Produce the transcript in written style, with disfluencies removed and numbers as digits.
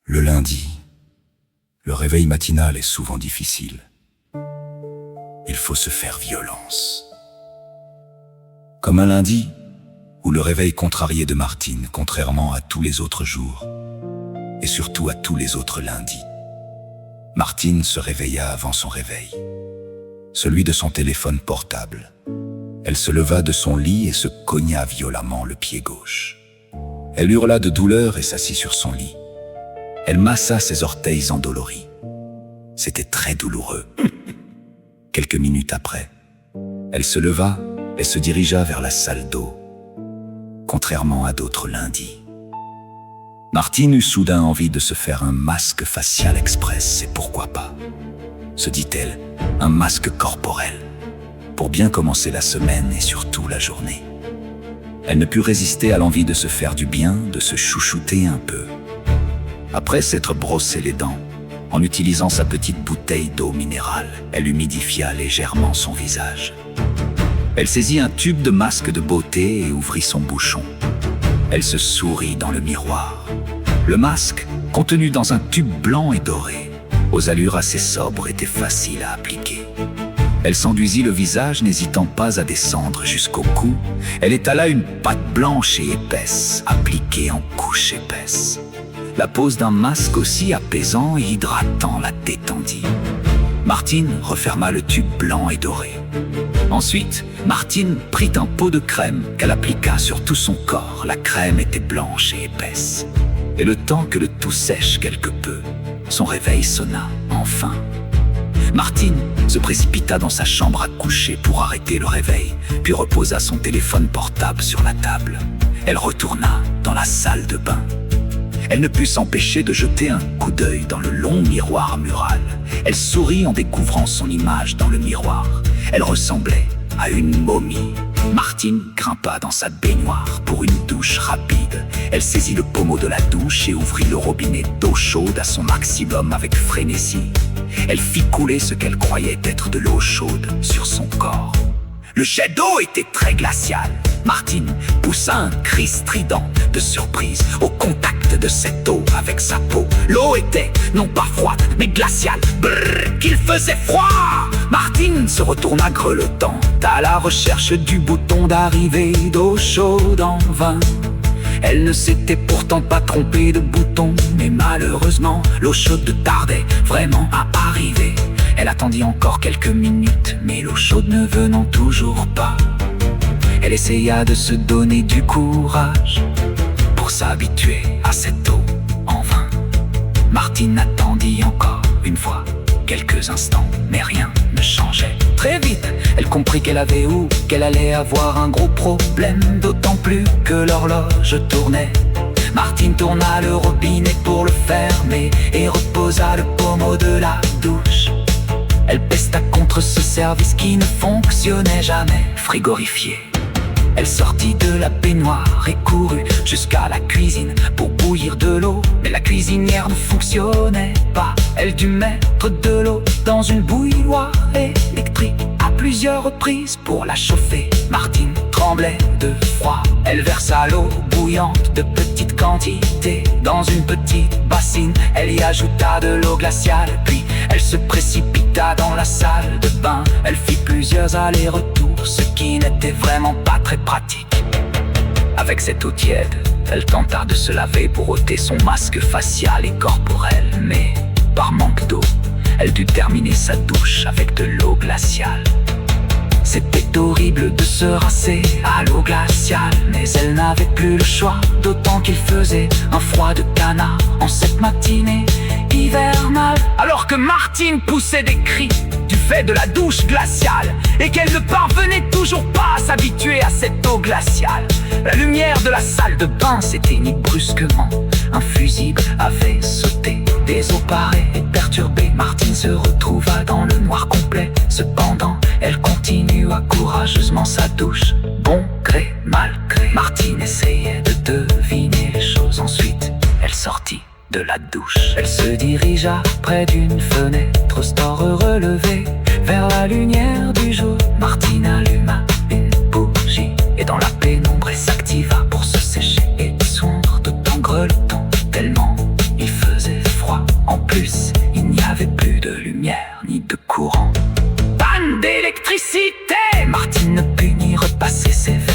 Le lundi, le réveil matinal est souvent difficile. Il faut se faire violence. Comme un lundi, où le réveil contrarié de Martine, contrairement à tous les autres jours, et surtout à tous les autres lundis. Martine se réveilla avant son réveil, celui de son téléphone portable. Elle se leva de son lit et se cogna violemment le pied gauche. Elle hurla de douleur et s'assit sur son lit. Elle massa ses orteils endoloris. C'était très douloureux. Quelques minutes après, elle se leva et se dirigea vers la salle d'eau, contrairement à d'autres lundis. Martine eut soudain envie de se faire un masque facial express, et pourquoi pas, se dit-elle, un masque corporel, pour bien commencer la semaine et surtout la journée. Elle ne put résister à l'envie de se faire du bien, de se chouchouter un peu. Après s'être brossé les dents, en utilisant sa petite bouteille d'eau minérale, elle humidifia légèrement son visage. Elle saisit un tube de masque de beauté et ouvrit son bouchon. Elle se sourit dans le miroir. Le masque, contenu dans un tube blanc et doré, aux allures assez sobres, était facile à appliquer. Elle s'enduisit le visage, n'hésitant pas à descendre jusqu'au cou. Elle étala une pâte blanche et épaisse, appliquée en couche épaisse. La pose d'un masque aussi apaisant et hydratant la détendit. Martine referma le tube blanc et doré. Ensuite, Martine prit un pot de crème qu'elle appliqua sur tout son corps. La crème était blanche et épaisse. Et le temps que le tout sèche quelque peu, son réveil sonna enfin. Martine se précipita dans sa chambre à coucher pour arrêter le réveil, puis reposa son téléphone portable sur la table. Elle retourna dans la salle de bain. Elle ne put s'empêcher de jeter un coup d'œil dans le long miroir mural. Elle sourit en découvrant son image dans le miroir. Elle ressemblait à une momie. Martine grimpa dans sa baignoire pour une douche rapide. Elle saisit le pommeau de la douche et ouvrit le robinet d'eau chaude à son maximum avec frénésie. Elle fit couler ce qu'elle croyait être de l'eau chaude sur son corps. Le jet d'eau était très glacial. Martine poussa un cri strident de surprise au contact de cette eau avec sa peau. L'eau était non pas froide, mais glaciale. Brrr, qu'il faisait froid! Martine se retourna grelottante à la recherche du bouton d'arrivée d'eau chaude en vain. Elle ne s'était pourtant pas trompée de bouton, mais malheureusement, l'eau chaude tardait vraiment à arriver. Elle attendit encore quelques minutes, mais l'eau chaude ne venant toujours pas. Elle essaya de se donner du courage pour s'habituer à cette eau en vain. Martine attendit encore une fois, quelques instants, mais rien ne changeait. Très vite, elle comprit qu'elle avait ou qu'elle allait avoir un gros problème, d'autant plus que l'horloge tournait. Martine tourna le robinet pour le fermer et reposa le pommeau de la douche. Elle pesta contre ce service qui ne fonctionnait jamais, frigorifié. Elle sortit de la baignoire et courut jusqu'à la cuisine pour bouillir de l'eau. Mais la cuisinière ne fonctionnait pas. Elle dut mettre de l'eau dans une bouilloire électrique à plusieurs reprises pour la chauffer. Martine tremblait de froid. Elle versa l'eau bouillante de petites quantités dans une petite bassine. Elle y ajouta de l'eau glaciale, puis elle se précipita dans la salle de bain. Elle fit plusieurs allers-retours, ce qui n'était vraiment pas très pratique. Avec cette eau tiède, elle tenta de se laver pour ôter son masque facial et corporel, mais par manque d'eau, elle dut terminer sa douche avec de l'eau glaciale. C'était horrible de se rincer à l'eau glaciale, mais elle n'avait plus le choix, d'autant qu'il faisait un froid de canard en cette matinée hivernale. Alors que Martine poussait des cris du fait de la douche glaciale et qu'elle ne parvenait toujours pas à s'habituer à cette eau glaciale, la lumière de la salle de bain s'éteignit brusquement. Un fusible avait sauté. Des eaux parées et perturbées, Martine se retrouva dans le noir complet. Cependant, elle continua courageusement sa douche. Bon gré, mal gré, Martine essayait de deviner les choses. Ensuite, elle sortit de la douche. Elle se dirigea près d'une fenêtre, store relevée vers la lumière du jour. Martine alluma une bougie et dans la pénombre elle s'activa pour se sécher et soindre tout en grelottant tellement il faisait plus, il n'y avait plus de lumière ni de courant. Panne d'électricité, Martine ne put ni repasser ses verres.